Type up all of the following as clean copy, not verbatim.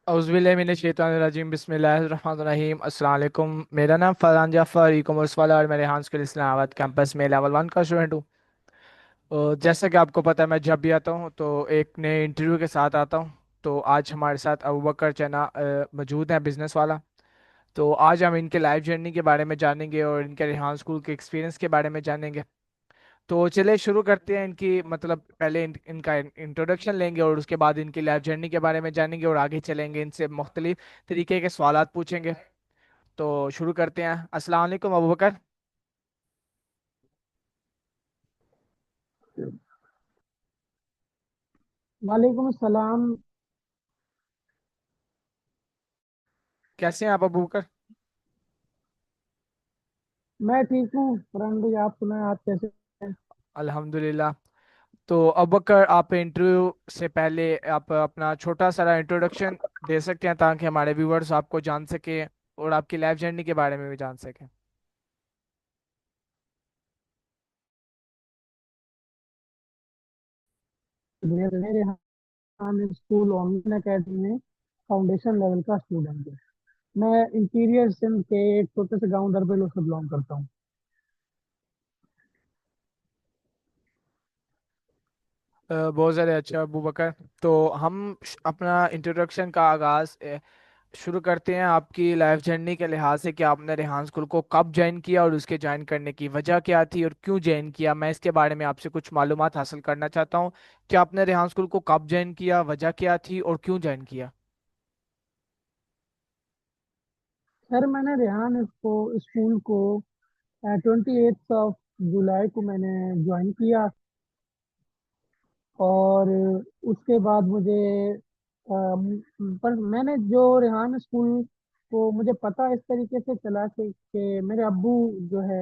औज़ुबिल्लाहिमिनश्शैतानिर्रजीम बिस्मिल्लाहिर्रहमानिर्रहीम अस्सलाम वालेकुम। मेरा नाम फरहान जाफ़र ई कॉमर्स वाला और मैं रेहान स्कूल इस्लामाबाद कैंपस में लेवल 1 का स्टूडेंट हूँ। जैसा कि आपको पता है मैं जब भी आता हूँ तो एक नए इंटरव्यू के साथ आता हूँ। तो आज हमारे साथ अबू बकर चना मौजूद है, बिजनेस वाला। तो आज हम इनके लाइफ जर्नी के बारे में जानेंगे और इनके रेहान स्कूल के एक्सपीरियंस के बारे में जानेंगे। तो चलिए शुरू करते हैं। इनकी मतलब पहले इनका इंट्रोडक्शन लेंगे और उसके बाद इनकी लाइफ जर्नी के बारे में जानेंगे और आगे चलेंगे, इनसे मुख्तलिफ तरीके के सवालात पूछेंगे। तो शुरू करते हैं। अस्सलाम वालेकुम अबू बकर। वालेकुम सलाम। कैसे हैं आप अबू बकर? मैं ठीक हूँ फरहान भाई, आप सुनाए, आप कैसे हैं? अल्हम्दुलिल्लाह। तो अबू बकर, आप इंटरव्यू से पहले आप अपना छोटा सा इंट्रोडक्शन दे सकते हैं ताकि हमारे व्यूवर्स आपको जान सके और आपकी लाइफ जर्नी के बारे में भी जान सकें। मेरे यहाँ स्कूल ऑनलाइन अकेडमी में फाउंडेशन लेवल का स्टूडेंट हूँ। मैं इंटीरियर सिंध के एक छोटे से गांव दरबेलो से बिलोंग करता हूँ। बहुत ज़्यादा अच्छा अबू बकर। तो हम अपना इंट्रोडक्शन का आगाज़ शुरू करते हैं। आपकी लाइफ जर्नी के लिहाज से कि आपने रेहान स्कूल को कब ज्वाइन किया और उसके ज्वाइन करने की वजह क्या थी और क्यों ज्वाइन किया, मैं इसके बारे में आपसे कुछ मालूमात हासिल करना चाहता हूँ कि आपने रेहान स्कूल को कब ज्वाइन किया, वजह क्या थी और क्यों ज्वाइन किया। सर, मैंने रेहान इसको स्कूल को 28 जुलाई को मैंने ज्वाइन किया। और उसके बाद मुझे पर मैंने जो रेहान स्कूल को मुझे पता इस तरीके से चला कि मेरे अब्बू जो है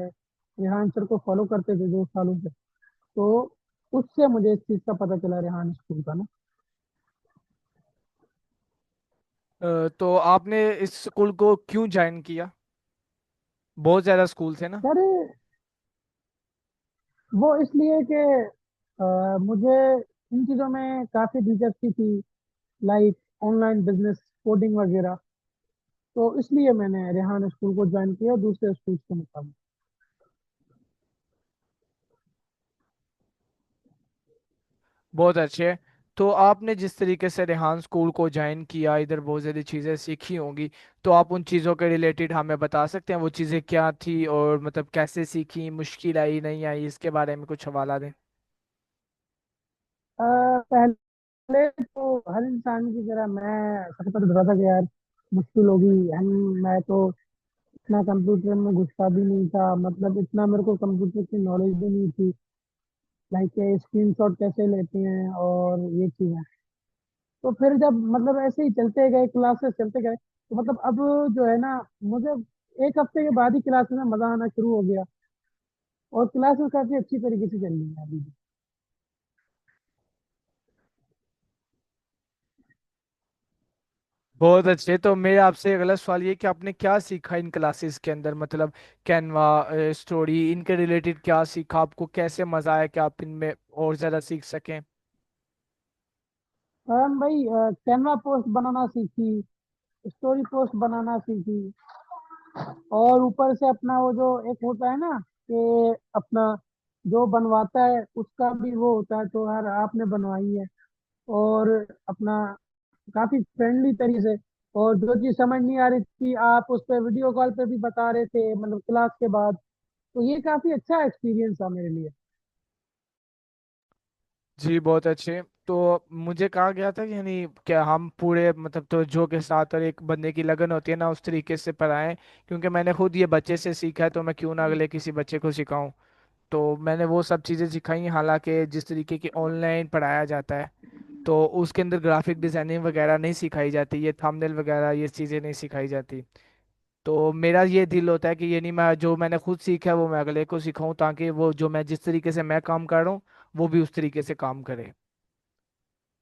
रेहान सर को फॉलो करते थे 2 सालों से। तो उससे मुझे इस चीज़ का पता चला रेहान स्कूल का ना। तो आपने इस स्कूल को क्यों ज्वाइन किया? बहुत ज़्यादा स्कूल थे ना। सर, वो इसलिए कि मुझे इन चीज़ों में काफ़ी दिलचस्पी थी, लाइक ऑनलाइन बिजनेस, कोडिंग वगैरह। तो इसलिए मैंने रेहान स्कूल को ज्वाइन किया दूसरे स्कूल के मुकाबले। बहुत अच्छे। तो आपने जिस तरीके से रेहान स्कूल को ज्वाइन किया, इधर बहुत ज़्यादा चीज़ें सीखी होंगी। तो आप उन चीज़ों के रिलेटेड हमें बता सकते हैं वो चीज़ें क्या थी और मतलब कैसे सीखी, मुश्किल आई नहीं आई, इसके बारे में कुछ हवाला दें। पहले तो हर इंसान की तरह मैं सबसे पहले डरा था कि यार मुश्किल होगी। हम मैं तो इतना कंप्यूटर में घुसता भी नहीं था, मतलब इतना मेरे को कंप्यूटर की नॉलेज भी नहीं थी, लाइक स्क्रीन शॉट कैसे लेते हैं और ये चीज़ें। तो फिर जब मतलब ऐसे ही चलते गए, क्लासेस चलते गए, तो मतलब अब जो है ना, मुझे 1 हफ्ते के बाद ही क्लासेस में मजा आना शुरू हो गया। और क्लासेस काफी अच्छी तरीके से चल रही है अभी भी। बहुत अच्छे। तो मेरा आपसे अगला सवाल ये कि आपने क्या सीखा इन क्लासेस के अंदर, मतलब कैनवा, स्टोरी, इनके रिलेटेड क्या सीखा, आपको कैसे मजा आया कि आप इनमें और ज़्यादा सीख सकें। हम भाई कैनवा पोस्ट बनाना सीखी, स्टोरी पोस्ट बनाना सीखी। और ऊपर से अपना वो जो एक होता है ना कि अपना जो बनवाता है उसका भी वो होता है, तो यार आपने बनवाई है। और अपना काफी फ्रेंडली तरीके से, और जो चीज समझ नहीं आ रही थी आप उस पर वीडियो कॉल पे भी बता रहे थे, मतलब क्लास के बाद। तो ये काफी अच्छा एक्सपीरियंस था मेरे लिए। जी बहुत अच्छे। तो मुझे कहा गया था कि यानी क्या हम पूरे मतलब तवज्जो के साथ और एक बंदे की लगन होती है ना उस तरीके से पढ़ाएं, क्योंकि मैंने खुद ये बच्चे से सीखा है तो मैं क्यों ना अगले किसी बच्चे को सिखाऊं। तो मैंने वो सब चीज़ें सिखाई, हालांकि जिस तरीके की ऑनलाइन पढ़ाया जाता है तो उसके अंदर ग्राफिक डिजाइनिंग वगैरह नहीं सिखाई जाती, ये थंबनेल वगैरह ये चीज़ें नहीं सिखाई जाती। तो मेरा ये दिल होता है कि ये नहीं, मैं जो मैंने खुद सीखा है वो मैं अगले को सिखाऊं ताकि वो जो मैं जिस तरीके से मैं काम कर रहा हूँ वो भी उस तरीके से काम करे।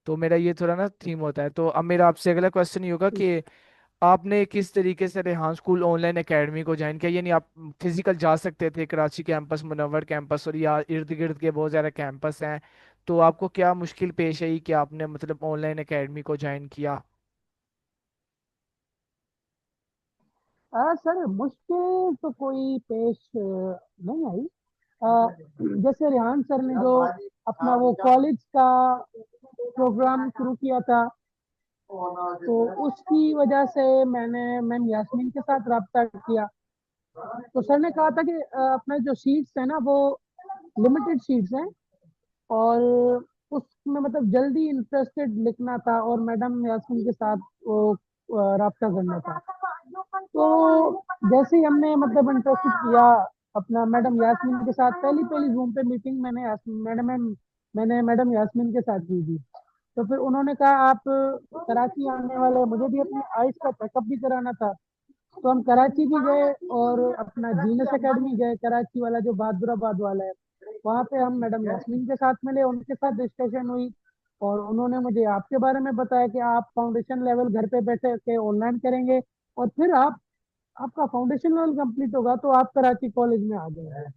तो मेरा ये थोड़ा ना थीम होता है। तो अब मेरा आपसे अगला क्वेश्चन ये होगा कि आपने किस तरीके से रेहान स्कूल ऑनलाइन एकेडमी को ज्वाइन किया, यानी आप फिजिकल जा सकते थे कराची कैंपस, मुनव्वर कैंपस और या इर्द गिर्द के बहुत ज़्यादा कैंपस हैं, तो आपको क्या मुश्किल पेश आई कि आपने मतलब ऑनलाइन एकेडमी को ज्वाइन किया? सर मुश्किल तो कोई पेश नहीं आई। अ, जैसे रेहान सर ने जो अपना वो कॉलेज का प्रोग्राम शुरू किया था, तो उसकी वजह से मैंने मैम यास्मीन के साथ रब्ता किया। तो सर ने कहा था कि अपना जो सीट्स है ना वो लिमिटेड सीट्स हैं, और उसमें मतलब जल्दी इंटरेस्टेड लिखना था और मैडम यास्मीन के साथ वो रब्ता करना था। तो जैसे ही हमने मतलब इंटरेस्टेड किया अपना मैडम यास्मीन के साथ, पहली पहली जूम पे मीटिंग मैंने मैडम यास्मीन के साथ की थी। तो फिर उन्होंने कहा आप कराची आने वाले हैं, मुझे भी अपने आइज का चेकअप भी कराना था। तो हम कराची भी गए और अपना जीनस एकेडमी गए, कराची वाला जो बहादुराबाद वाला है। वहाँ पे हम मैडम यास्मीन के साथ मिले, उनके साथ डिस्कशन हुई, और उन्होंने मुझे आपके बारे में बताया कि आप फाउंडेशन लेवल घर पे बैठे के ऑनलाइन करेंगे, और फिर आपका फाउंडेशन लेवल कंप्लीट होगा तो आप कराची कॉलेज में आ गए।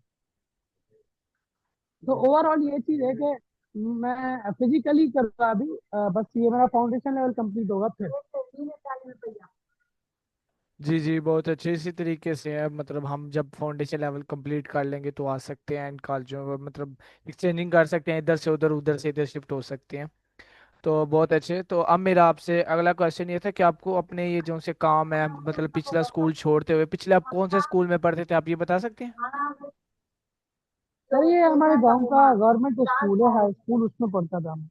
तो ओवरऑल ये चीज है कि मैं फिजिकली कर रहा अभी, बस ये मेरा फाउंडेशन लेवल कंप्लीट होगा फिर। जी जी, बहुत अच्छे इसी तरीके से है। मतलब हम जब फाउंडेशन लेवल कंप्लीट कर लेंगे तो आ सकते हैं इन कॉलेजों में, मतलब एक्सचेंजिंग कर सकते हैं, इधर से उधर उधर से इधर शिफ्ट हो सकते हैं। तो बहुत अच्छे। तो अब मेरा आपसे अगला क्वेश्चन ये था कि आपको अपने ये जो से काम है, मतलब पिछला स्कूल छोड़ते हुए, पिछले आप कौन से स्कूल में पढ़ते थे, आप ये बता सकते हैं? सर ये हमारे गांव का गवर्नमेंट स्कूल है, हाई स्कूल, उसमें पढ़ता था मैं।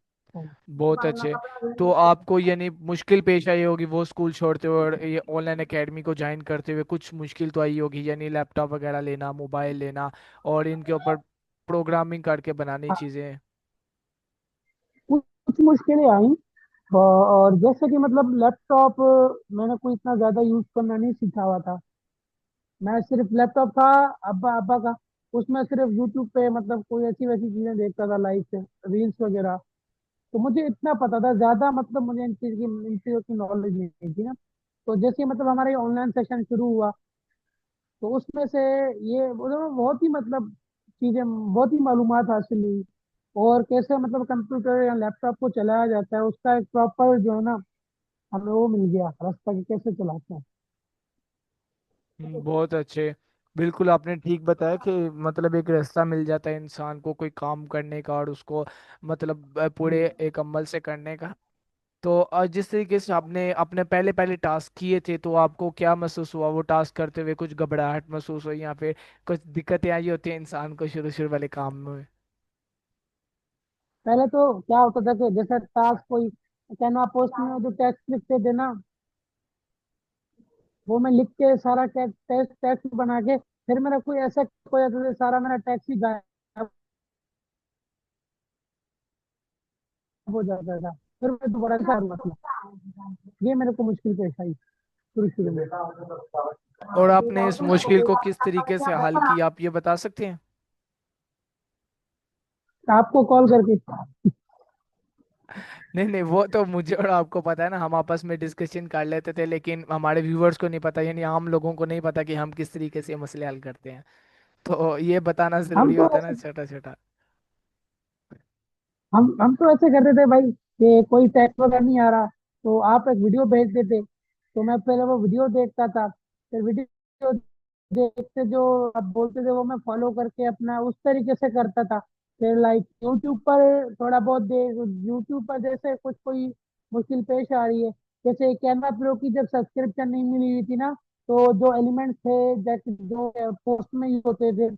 बहुत अच्छे। तो आपको यानी मुश्किल पेश आई होगी वो स्कूल छोड़ते हुए और ये ऑनलाइन एकेडमी को ज्वाइन करते हुए, कुछ मुश्किल तो आई होगी, यानी लैपटॉप वगैरह लेना, मोबाइल लेना, और इनके ऊपर प्रोग्रामिंग करके बनानी हाँ, चीज़ें। कुछ मुश्किलें आई। और जैसे कि मतलब लैपटॉप मैंने कोई इतना ज्यादा यूज करना नहीं सीखा हुआ था। मैं सिर्फ लैपटॉप था अब्बा अब्बा का, उसमें सिर्फ यूट्यूब पे मतलब कोई ऐसी वैसी चीजें देखता था, लाइव से रील्स वगैरह। तो मुझे इतना पता था, ज्यादा मतलब मुझे इन चीजों की नॉलेज नहीं थी ना। तो जैसे ही मतलब हमारा ये ऑनलाइन सेशन शुरू हुआ, तो उसमें से ये मतलब बहुत ही मतलब चीजें, बहुत ही मालूमात हासिल हुई, और कैसे मतलब कंप्यूटर या लैपटॉप को चलाया जाता है उसका एक प्रॉपर जो है ना, हमें वो मिल गया रास्ता कि कैसे चलाते हैं। बहुत अच्छे। बिल्कुल आपने ठीक बताया कि मतलब एक रास्ता मिल जाता है इंसान को कोई काम करने का, और उसको मतलब पूरे एक अमल से करने का। तो जिस तरीके से आपने अपने पहले पहले टास्क किए थे, तो आपको क्या महसूस हुआ वो टास्क करते हुए? कुछ घबराहट महसूस हुई या फिर कुछ दिक्कतें आई होती हैं इंसान को शुरू शुरू वाले काम में? पहले तो क्या होता था कि जैसे टास्क कोई कैनवा पोस्ट में जो टेक्स्ट लिखते थे ना, वो मैं लिख के सारा टेक्स्ट टेक्स्ट बना के, फिर मेरा कोई ऐसा हो जाता था सारा मेरा टेक्स्ट ही गायब हो जाता था। फिर मैं दोबारा से शुरुआत की। ये मेरे को मुश्किल पेश आई शुरू शुरू में। और आपने इस मुश्किल को किस तरीके से हल किया, आप ये बता सकते हैं? आपको कॉल करके। नहीं नहीं, वो तो मुझे और आपको पता है ना, हम आपस में डिस्कशन कर लेते थे, लेकिन हमारे व्यूअर्स को नहीं पता, यानी आम लोगों को नहीं पता कि हम किस तरीके से ये मसले हल करते हैं। तो ये बताना हम जरूरी तो होता है ना, ऐसे छोटा छोटा। हम तो ऐसे करते थे भाई कि कोई टेक्स्ट वगैरह नहीं आ रहा, तो आप एक वीडियो भेज देते, तो मैं पहले वो वीडियो देखता था, फिर वीडियो देखते जो आप बोलते थे वो मैं फॉलो करके अपना उस तरीके से करता था। फिर लाइक यूट्यूब पर थोड़ा बहुत देख, यूट्यूब पर जैसे कुछ कोई मुश्किल पेश आ रही है, जैसे कैनवा प्रो की जब सब्सक्रिप्शन नहीं मिली हुई थी ना, तो जो एलिमेंट्स थे जैसे जो पोस्ट में यूज होते थे,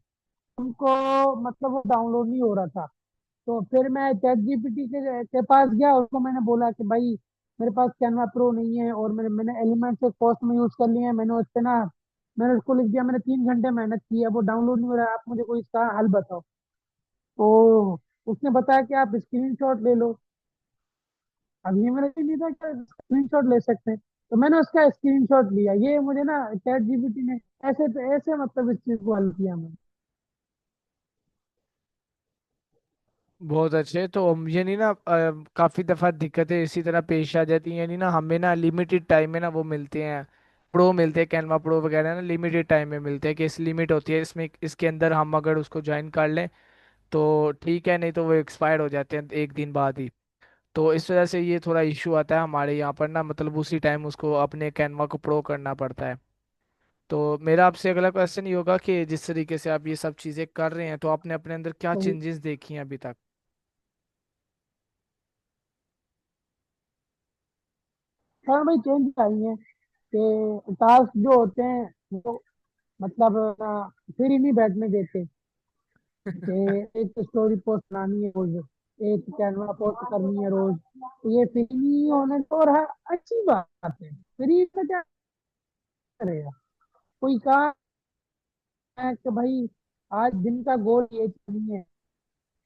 उनको मतलब वो डाउनलोड नहीं हो रहा था। तो फिर मैं चैट जीपीटी के पास गया, उसको मैंने बोला कि भाई मेरे पास कैनवा प्रो नहीं है, और मैंने एलिमेंट से कॉस्ट में यूज कर लिए हैं, मैंने उस पे ना, मैंने उसको लिख दिया, मैंने 3 घंटे मेहनत की है, वो डाउनलोड नहीं हो रहा है, आप मुझे कोई इसका हल बताओ। तो उसने बताया कि आप स्क्रीनशॉट ले लो। अब ये मेरा नहीं था कि स्क्रीनशॉट ले सकते हैं, तो मैंने उसका स्क्रीनशॉट लिया। ये मुझे ना चैट जीपीटी ने ऐसे ऐसे मतलब इस चीज को हल किया मैंने। बहुत अच्छे। तो ये नहीं ना काफी दफा दिक्कतें इसी तरह पेश आ जाती हैं, यानी ना हमें ना लिमिटेड टाइम में ना वो मिलते हैं, प्रो मिलते हैं, कैनवा प्रो वगैरह ना लिमिटेड टाइम में मिलते हैं, कि इस लिमिट होती है इसमें, इसके अंदर हम अगर उसको ज्वाइन कर लें तो ठीक है, नहीं तो वो एक्सपायर हो जाते हैं एक दिन बाद ही। तो इस वजह से ये थोड़ा इशू आता है हमारे यहाँ पर ना, मतलब उसी टाइम उसको अपने कैनवा को प्रो करना पड़ता है। तो मेरा आपसे अगला क्वेश्चन ये होगा कि जिस तरीके से आप ये सब चीज़ें कर रहे हैं, तो आपने अपने अंदर क्या तो चेंजेस देखी हैं अभी तक? हाँ भाई, चेंज आई है कि टास्क जो होते हैं वो मतलब फ्री नहीं बैठने देते कि एक स्टोरी पोस्ट बनानी है रोज, एक कैनवा पोस्ट करनी है रोज, तो ये फ्री नहीं होने दो। और हाँ, अच्छी बात है, फ्री का क्या करेगा कोई, कहा है कि भाई आज दिन का गोल ये चाहिए।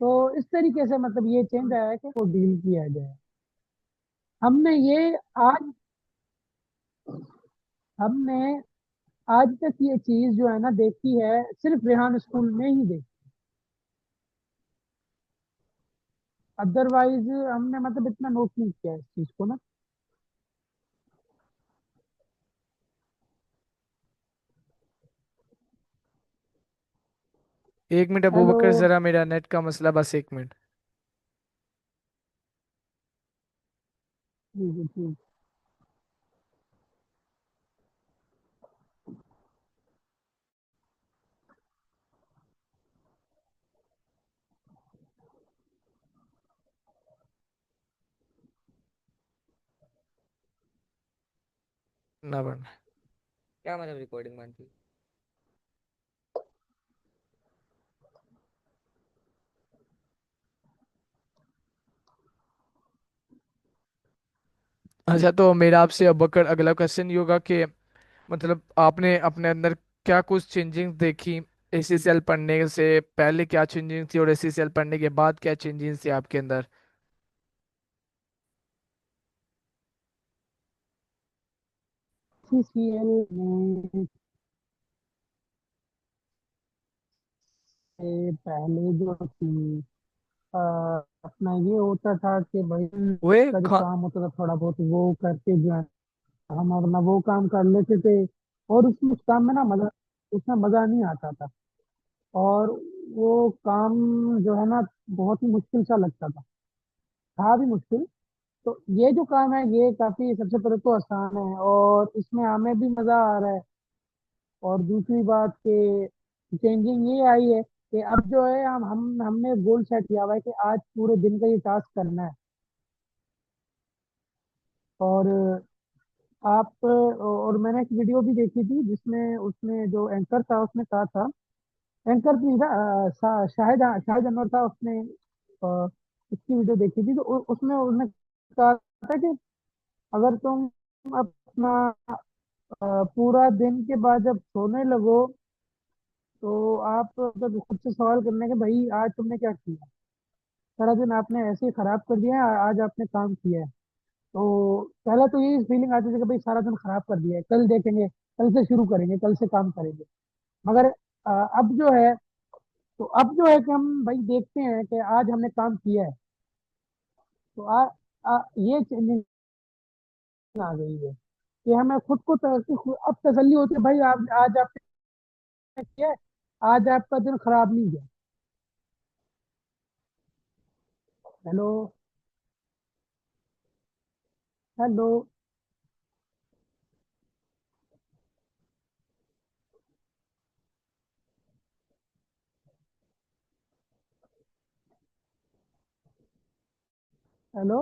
तो इस तरीके से मतलब ये चेंज आया है कि वो डील किया जाए। हमने ये आज हमने आज तक ये चीज जो है ना देखी है, सिर्फ रेहान स्कूल में ही देखी। अदरवाइज हमने मतलब इतना नोट नहीं किया इस चीज को ना। 1 मिनट अबू हेलो। बकर, जरा मेरा नेट का मसला, बस 1 मिनट। जी जी जी। ना बढ़ना। क्या मतलब रिकॉर्डिंग बंद थी? अच्छा, तो मेरा आपसे अबू बकर अगला क्वेश्चन ये होगा कि मतलब आपने अपने अंदर क्या कुछ चेंजिंग देखी एसएसएल पढ़ने से पहले, क्या चेंजिंग थी, और एसएसएल पढ़ने के बाद क्या चेंजिंग थी आपके अंदर? सीसीएल में से पहले जो थी, अ, अपना ये होता था कि भाई ओए का जो खा काम होता था थोड़ा बहुत वो करके जो है हम अपना वो काम कर लेते थे। और उस काम में ना मजा, उसमें मजा नहीं आता था। और वो काम जो है ना बहुत ही मुश्किल सा लगता था भी मुश्किल। तो ये जो काम है ये काफी, सबसे पहले तो आसान है और इसमें हमें भी मजा आ रहा है। और दूसरी बात कि चेंजिंग ये आई है कि अब जो है हमने गोल सेट किया हुआ है कि आज पूरे दिन का ये टास्क करना है। और और मैंने एक वीडियो भी देखी थी जिसमें उसने जो एंकर था उसने कहा था, एंकर नहीं था, शाहिद शाहिद अनवर था, उसने उसकी वीडियो देखी थी। तो उसमें उसने कहा था कि अगर तुम अपना पूरा दिन के बाद जब सोने लगो तो आप जब खुद से सवाल करने के भाई आज तुमने क्या किया, सारा दिन आपने ऐसे ही खराब कर दिया है, आज आपने काम किया है। तो पहले तो यही फीलिंग आती थी कि भाई सारा दिन खराब कर दिया है, कल देखेंगे, कल से शुरू करेंगे, कल से काम करेंगे। मगर अब जो है, तो अब जो है कि हम भाई देखते हैं कि आज हमने काम किया है। तो ये चेंजिंग आ गई है कि हमें खुद को अब तसल्ली होती है भाई आप आज आपने किया है, आज आपका दिन खराब नहीं गया। हेलो। हेलो। हेलो।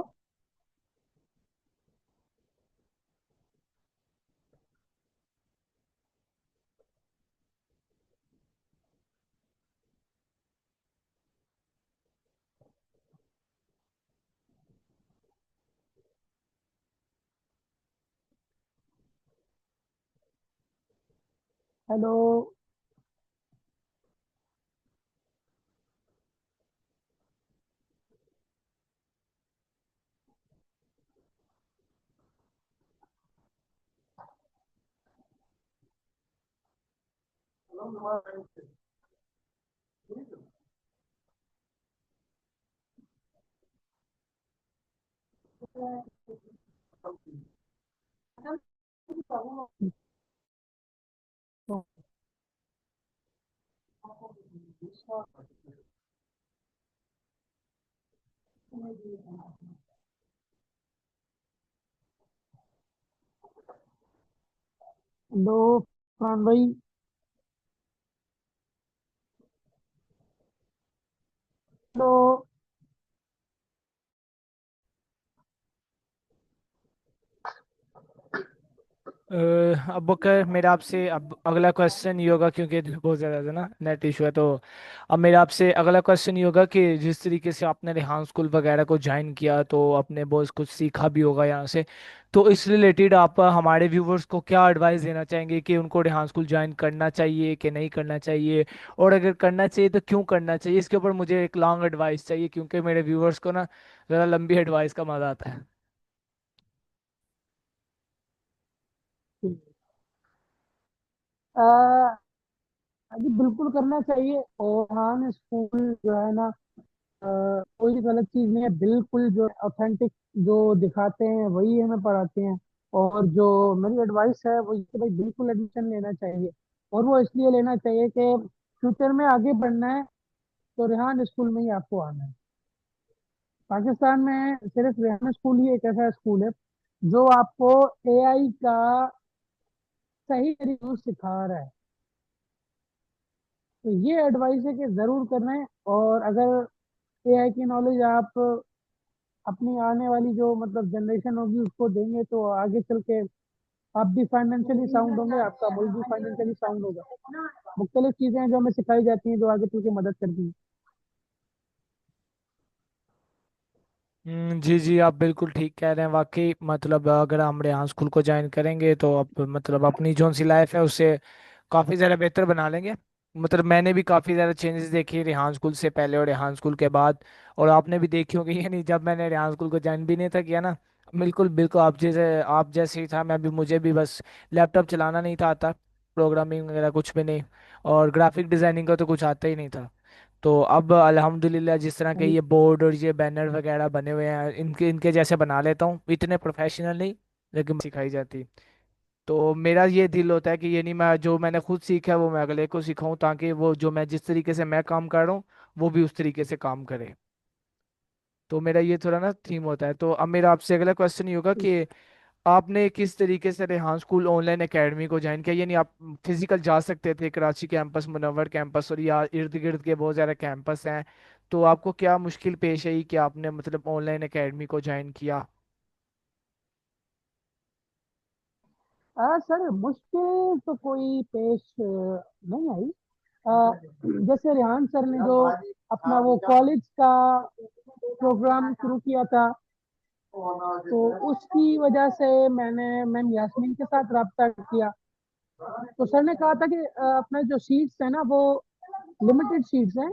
हेलो। दो फरहान भाई। तो अ, अब बकर मेरा आपसे अब अगला क्वेश्चन ये होगा, क्योंकि बहुत ज़्यादा है ना नेट इशू है, तो अब मेरा आपसे अगला क्वेश्चन ये होगा कि जिस तरीके से आपने रेहान स्कूल वगैरह को ज्वाइन किया तो आपने बहुत कुछ सीखा भी होगा यहाँ से। तो इस रिलेटेड आप हमारे व्यूवर्स को क्या एडवाइस देना चाहेंगे कि उनको रेहान स्कूल ज्वाइन करना चाहिए कि नहीं करना चाहिए, और अगर करना चाहिए तो क्यों करना चाहिए? इसके ऊपर मुझे एक लॉन्ग एडवाइस चाहिए, क्योंकि मेरे व्यूवर्स को ना ज़रा लंबी एडवाइस का मज़ा आता है। आ, जी बिल्कुल करना चाहिए। और हाँ, स्कूल जो है ना, कोई भी गलत चीज नहीं है, बिल्कुल जो ऑथेंटिक जो दिखाते हैं वही हमें पढ़ाते हैं। और जो मेरी एडवाइस है वो ये कि भाई बिल्कुल एडमिशन लेना चाहिए। और वो इसलिए लेना चाहिए कि फ्यूचर में आगे बढ़ना है तो रेहान स्कूल में ही आपको आना है। पाकिस्तान में सिर्फ रेहान स्कूल ही एक ऐसा स्कूल है जो आपको एआई का सही यूज सिखा रहा है। तो ये एडवाइस है कि जरूर करना है। और अगर एआई की नॉलेज आप अपनी आने वाली जो मतलब जनरेशन होगी उसको देंगे तो आगे चल के आप भी फाइनेंशियली साउंड होंगे, आपका मुल्क भी फाइनेंशियली साउंड होगा। मुख्तलिफ चीजें हैं जो हमें सिखाई जाती हैं जो आगे चल के मदद करती हैं। जी जी, आप बिल्कुल ठीक कह रहे हैं। वाकई मतलब अगर हम रेहान स्कूल को ज्वाइन करेंगे तो अब मतलब अपनी जो सी लाइफ है उससे काफ़ी ज़्यादा बेहतर बना लेंगे। मतलब मैंने भी काफ़ी ज़्यादा चेंजेस देखे रेहान स्कूल से पहले और रेहान स्कूल के बाद। और आपने भी देखी होगी, यानी जब मैंने रेहान स्कूल को ज्वाइन भी नहीं था किया ना, बिल्कुल बिल्कुल आप जैसे ही था मैं भी, मुझे भी बस लैपटॉप चलाना नहीं था आता, प्रोग्रामिंग वगैरह कुछ भी नहीं, और ग्राफिक डिज़ाइनिंग का तो कुछ आता ही नहीं था। तो अब अल्हम्दुलिल्लाह जिस तरह के ये बोर्ड और ये बैनर वगैरह बने हुए हैं, इनके इनके जैसे बना लेता हूँ, इतने प्रोफेशनल नहीं लेकिन सिखाई जाती। तो मेरा ये दिल होता है कि ये नहीं, मैं जो मैंने खुद सीखा है वो मैं अगले को सिखाऊं, ताकि वो जो मैं जिस तरीके से मैं काम कर रहा हूँ वो भी उस तरीके से काम करे। तो मेरा ये थोड़ा ना थीम होता है। तो अब मेरा आपसे अगला क्वेश्चन ये होगा कि आपने किस तरीके से रेहान स्कूल ऑनलाइन एकेडमी को ज्वाइन किया? यानी आप फिजिकल जा सकते थे कराची कैंपस, मुनव्वर कैंपस, और या इर्द गिर्द के बहुत ज़्यादा कैंपस हैं, तो आपको क्या मुश्किल पेश आई कि आपने मतलब ऑनलाइन एकेडमी को ज्वाइन किया? सर मुश्किल तो कोई पेश नहीं आई। जैसे रेहान सर ने जो अपना वो कॉलेज का प्रोग्राम शुरू किया था तो उसकी वजह से मैंने मैम यास्मीन के साथ रब्ता किया। तो सर ने कहा था कि अपने जो सीट्स है ना वो लिमिटेड सीट्स हैं।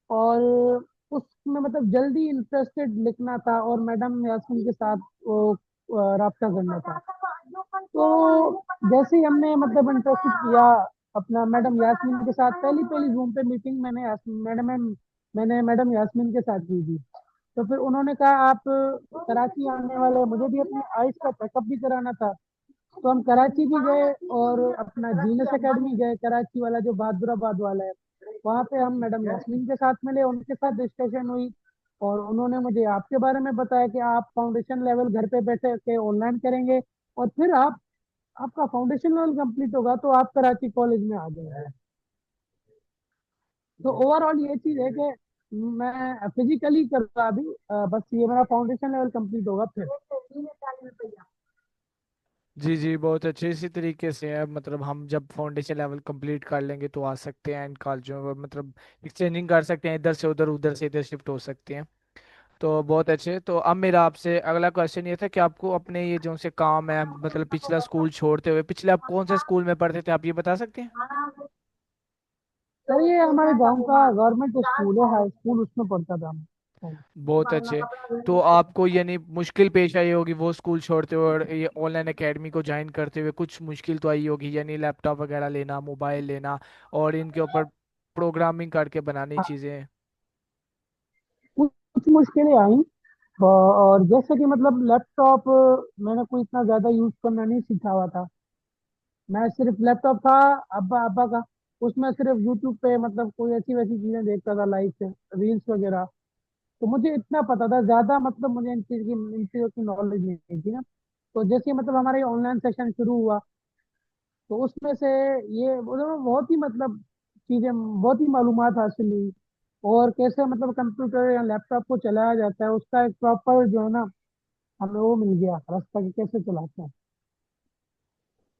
और उसमें मतलब जल्दी इंटरेस्टेड लिखना था और मैडम यास्मीन के साथ वो रब्ता करना था। तो जैसे ही हमने मतलब इंटरेस्टेड किया अपना मैडम यास्मीन के साथ, पहली पहली जूम पे मीटिंग मैंने मैडम यास्मीन के साथ की थी। तो फिर उन्होंने कहा आप कराची आने वाले हैं, मुझे भी अपने आइस का चेकअप भी कराना था। तो हम कराची भी गए और अपना जीनस एकेडमी गए, कराची वाला जो बहादुराबाद वाला है। वहाँ पे हम मैडम यास्मीन के साथ मिले, उनके साथ डिस्कशन हुई। और उन्होंने मुझे आपके बारे में बताया कि आप फाउंडेशन लेवल घर पे बैठे के ऑनलाइन करेंगे और फिर आपका फाउंडेशन लेवल कंप्लीट होगा तो आप कराची कॉलेज में आ जाएंगे। तो ओवरऑल ये चीज है कि मैं फिजिकली करूँगा अभी, बस ये मेरा फाउंडेशन लेवल कंप्लीट होगा फिर। जी जी, बहुत अच्छे इसी तरीके से है। मतलब हम जब फाउंडेशन लेवल कंप्लीट कर लेंगे तो आ सकते हैं इन कॉलेजों में, मतलब एक्सचेंजिंग कर सकते हैं, इधर से उधर उधर से इधर शिफ्ट हो सकते हैं। तो बहुत अच्छे। तो अब मेरा आपसे अगला क्वेश्चन ये था कि आपको अपने ये जो से काम है, मतलब पिछला स्कूल छोड़ते हुए, पिछले आप कौन से स्कूल में पढ़ते थे, आप ये बता सकते हैं? सर ये हमारे गांव का गवर्नमेंट स्कूल है, हाई स्कूल, उसमें पढ़ता था मैं। बहुत अच्छे। तो आपको यानी मुश्किल पेश आई होगी वो स्कूल छोड़ते हुए और ये ऑनलाइन एकेडमी को ज्वाइन करते हुए, कुछ मुश्किल तो आई होगी, यानी लैपटॉप वगैरह लेना, मोबाइल लेना, और इनके ऊपर प्रोग्रामिंग करके बनानी हाँ, चीज़ें। कुछ मुश्किलें आई। और जैसे कि मतलब लैपटॉप मैंने कोई इतना ज्यादा यूज करना नहीं सीखा हुआ था। मैं सिर्फ लैपटॉप था अब्बा अब्बा का, उसमें सिर्फ यूट्यूब पे मतलब कोई ऐसी वैसी चीजें देखता था, लाइक रील्स वगैरह। तो मुझे इतना पता था, ज्यादा मतलब मुझे इन चीजों की नॉलेज नहीं थी ना। तो जैसे मतलब हमारा ये ऑनलाइन सेशन शुरू हुआ, तो उसमें से ये मतलब बहुत ही मतलब चीजें, बहुत ही मालूमात हासिल हुई। और कैसे मतलब कंप्यूटर या लैपटॉप को चलाया जाता है, उसका एक प्रॉपर जो है ना, हमें वो मिल गया रास्ता कि कैसे चलाते हैं।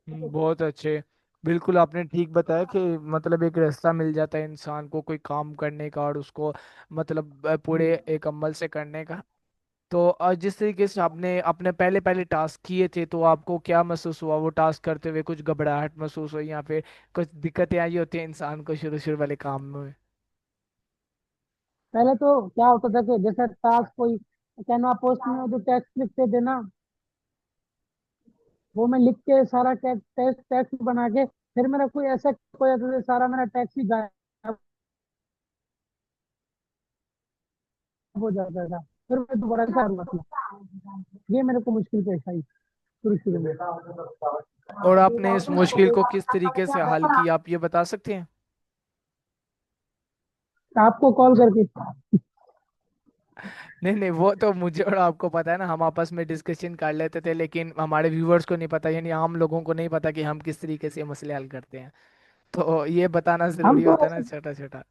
बहुत अच्छे। बिल्कुल आपने ठीक बताया कि मतलब एक रास्ता मिल जाता है इंसान को कोई काम करने का और उसको मतलब पूरे हम्म। एक अमल से करने का। तो जिस तरीके से आपने अपने पहले पहले टास्क किए थे तो आपको क्या महसूस हुआ वो टास्क करते हुए? कुछ घबराहट महसूस हुई या फिर कुछ दिक्कतें आई होती हैं इंसान को शुरू शुरू वाले काम में? पहले तो क्या होता था कि जैसे टास्क कोई कैनवा पोस्ट में जो टेक्स्ट लिखते थे ना, वो मैं लिख के सारा टेक्स्ट टेक्स्ट बना के, फिर मेरा कोई ऐसा हो जाता था सारा मेरा टेक्स्ट ही गायब हो जाता था। फिर मैं दोबारा से शुरुआत की। ये मेरे को मुश्किल पेश आई शुरू शुरू में। और आपने इस मुश्किल को किस तरीके से हल किया, आप ये बता सकते हैं? आपको कॉल करके। नहीं नहीं, वो तो मुझे और आपको पता है ना, हम आपस में डिस्कशन कर लेते थे, लेकिन हमारे व्यूअर्स को नहीं पता, यानी आम लोगों को नहीं पता कि हम किस तरीके से ये मसले हल करते हैं। तो ये बताना हम जरूरी तो होता है ना, ऐसे छोटा छोटा।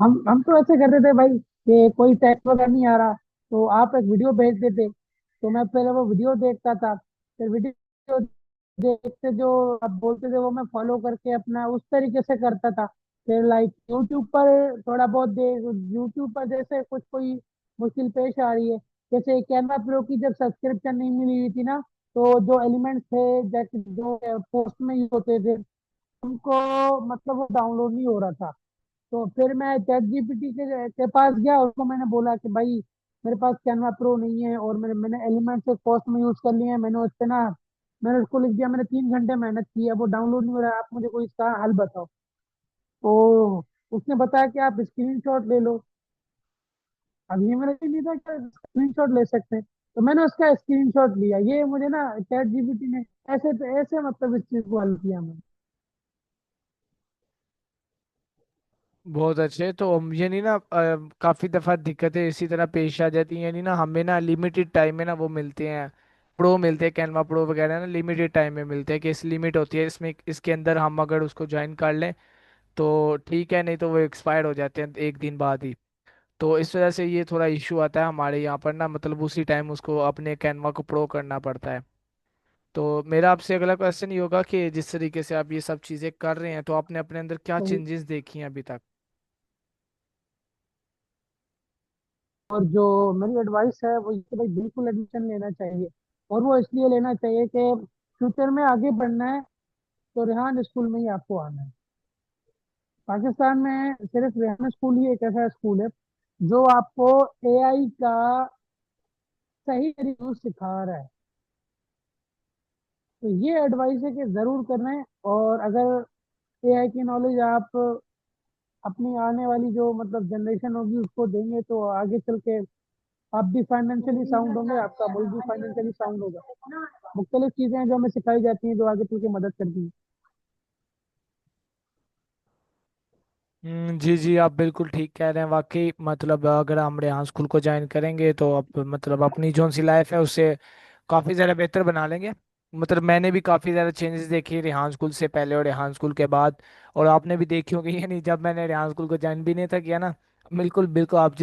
हम तो ऐसे करते थे भाई कि कोई टेक्स्ट वगैरह नहीं आ रहा, तो आप एक वीडियो भेज देते, तो मैं पहले वो वीडियो देखता था। फिर वीडियो देखते जो आप बोलते थे वो मैं फॉलो करके अपना उस तरीके से करता था। फिर लाइक यूट्यूब पर थोड़ा बहुत देख, यूट्यूब पर जैसे कुछ कोई मुश्किल पेश आ रही है, जैसे कैनवा प्रो की जब सब्सक्रिप्शन नहीं मिली हुई थी ना, तो जो एलिमेंट्स थे जैसे जो पोस्ट में यूज होते थे, उनको मतलब वो डाउनलोड नहीं हो रहा था। तो फिर मैं चैट जीपीटी के पास गया, उसको मैंने बोला कि भाई मेरे पास कैनवा प्रो नहीं है और मैंने एलिमेंट से कॉस्ट में यूज कर लिए हैं, मैंने उस पे ना, मैंने उसको लिख दिया, मैंने 3 घंटे मेहनत की है, वो डाउनलोड नहीं हो रहा है, आप मुझे कोई इसका हल बताओ। तो उसने बताया कि आप स्क्रीनशॉट ले लो। अब ये मैंने नहीं था कि स्क्रीनशॉट ले सकते हैं, तो मैंने उसका स्क्रीनशॉट लिया। ये मुझे ना चैट जीपीटी ने ऐसे ऐसे मतलब इस चीज को हल किया मैंने। बहुत अच्छे। तो ये नहीं ना काफी दफा दिक्कतें इसी तरह पेश आ जाती हैं, यानी ना हमें ना लिमिटेड टाइम में ना वो मिलते हैं, प्रो मिलते हैं, कैनवा प्रो वगैरह ना लिमिटेड टाइम में मिलते हैं कि इस लिमिट होती है इसमें, इसके अंदर हम अगर उसको ज्वाइन कर लें तो ठीक है, नहीं तो वो एक्सपायर हो जाते हैं एक दिन बाद ही। तो इस वजह से ये थोड़ा इश्यू आता है हमारे यहाँ पर ना, मतलब उसी टाइम उसको अपने कैनवा को प्रो करना पड़ता है। तो मेरा आपसे अगला क्वेश्चन ये होगा कि जिस तरीके से आप ये सब चीज़ें कर रहे हैं तो आपने अपने अंदर क्या तो चेंजेस देखी हैं अभी तक? और जो मेरी एडवाइस है वो ये कि भाई बिल्कुल एडमिशन लेना चाहिए। और वो इसलिए लेना चाहिए कि फ्यूचर में आगे बढ़ना है, तो रेहान स्कूल में ही आपको आना है। पाकिस्तान में सिर्फ रेहान स्कूल ही एक ऐसा स्कूल है जो आपको एआई का सही यूज सिखा रहा है। तो ये एडवाइस है कि जरूर करना है। और अगर एआई की नॉलेज आप अपनी आने वाली जो मतलब जनरेशन होगी उसको देंगे, तो आगे चल के आप भी फाइनेंशियली साउंड होंगे, आपका मुल्क भी फाइनेंशियली साउंड होगा। मुख्तलिफ चीजें हैं जो हमें सिखाई जाती हैं जो आगे चल के मदद करती हैं। जी जी, आप बिल्कुल ठीक कह रहे हैं। वाकई मतलब अगर हम रेहान स्कूल को ज्वाइन करेंगे तो अब मतलब अपनी जो सी लाइफ है उससे काफ़ी ज़्यादा बेहतर बना लेंगे। मतलब मैंने भी काफ़ी ज़्यादा चेंजेस देखे रेहान स्कूल से पहले और रेहान स्कूल के बाद। और आपने भी देखी होगी, यानी जब मैंने रेहान स्कूल को ज्वाइन भी नहीं था किया ना, बिल्कुल बिल्कुल आप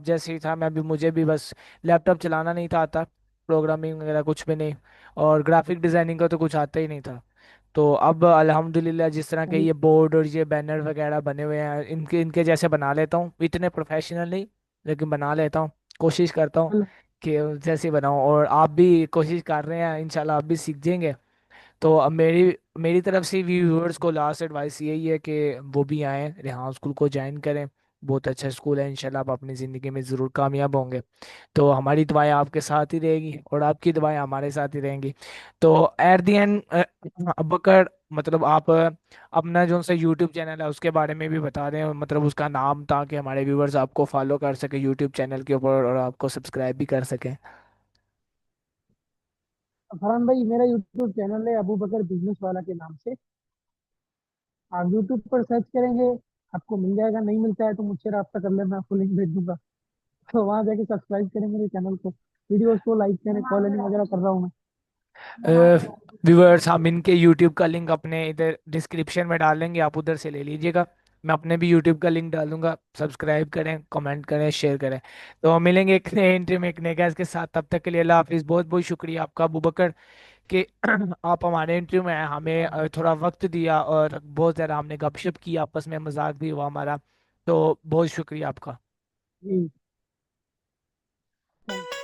जैसे ही था मैं भी, मुझे भी बस लैपटॉप चलाना नहीं था आता, प्रोग्रामिंग वगैरह कुछ भी नहीं, और ग्राफिक डिज़ाइनिंग का तो कुछ आता ही नहीं था। तो अब अल्हम्दुलिल्लाह जिस तरह के अभी ये बोर्ड और ये बैनर वगैरह बने हुए हैं, इनके इनके जैसे बना लेता हूँ, इतने प्रोफेशनल नहीं लेकिन बना लेता हूँ, कोशिश करता हूँ कल कि जैसे बनाऊँ। और आप भी कोशिश कर रहे हैं, इंशाल्लाह आप भी सीख जाएंगे। तो अब मेरी मेरी तरफ से व्यूअर्स को लास्ट एडवाइस यही है कि वो भी आएँ, रेहान स्कूल को ज्वाइन करें। बहुत अच्छा स्कूल है, इंशाल्लाह आप अपनी ज़िंदगी में ज़रूर कामयाब होंगे। तो हमारी दुआएं आपके साथ ही रहेगी और आपकी दुआएं हमारे साथ ही रहेंगी। तो एट द एंड अबकर मतलब आप अपना जो सा यूट्यूब चैनल है उसके बारे में भी बता दें, मतलब उसका नाम, ताकि हमारे व्यूअर्स आपको फॉलो कर सके यूट्यूब चैनल के ऊपर और आपको सब्सक्राइब भी कर सकें। फरहान भाई, मेरा यूट्यूब चैनल है अबू बकर बिजनेस वाला के नाम से। आप यूट्यूब पर सर्च करेंगे आपको मिल जाएगा, नहीं मिलता है तो मुझसे रब्ता कर लेना, आपको लिंक भेज दूंगा। तो वहां जाके सब्सक्राइब करें मेरे चैनल को, वीडियोस को लाइक करें, कॉलिंग वगैरह कर रहा हूँ मैं। व्यूअर्स, हम इनके यूट्यूब का लिंक अपने इधर डिस्क्रिप्शन में डाल देंगे, आप उधर से ले लीजिएगा। मैं अपने भी यूट्यूब का लिंक डाल दूंगा। सब्सक्राइब करें, कमेंट करें, शेयर करें। तो हम मिलेंगे एक नए इंटरव्यू में एक नए गैस के साथ। तब तक के लिए अल्लाह हाफिज़। बहुत बहुत शुक्रिया आपका अबू बकर कि आप हमारे इंटरव्यू में आए, हमें थोड़ा वक्त दिया और बहुत ज़्यादा हमने गपशप की, आपस में मजाक भी हुआ हमारा। तो बहुत शुक्रिया आपका। जी, thank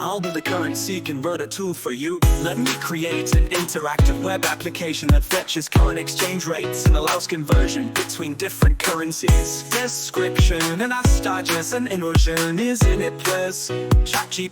I'll be the currency converter tool for you. Let me create an interactive web application that fetches current exchange rates and allows conversion between different currencies. Description and Astages and Inversion is in it, please. ChatGPT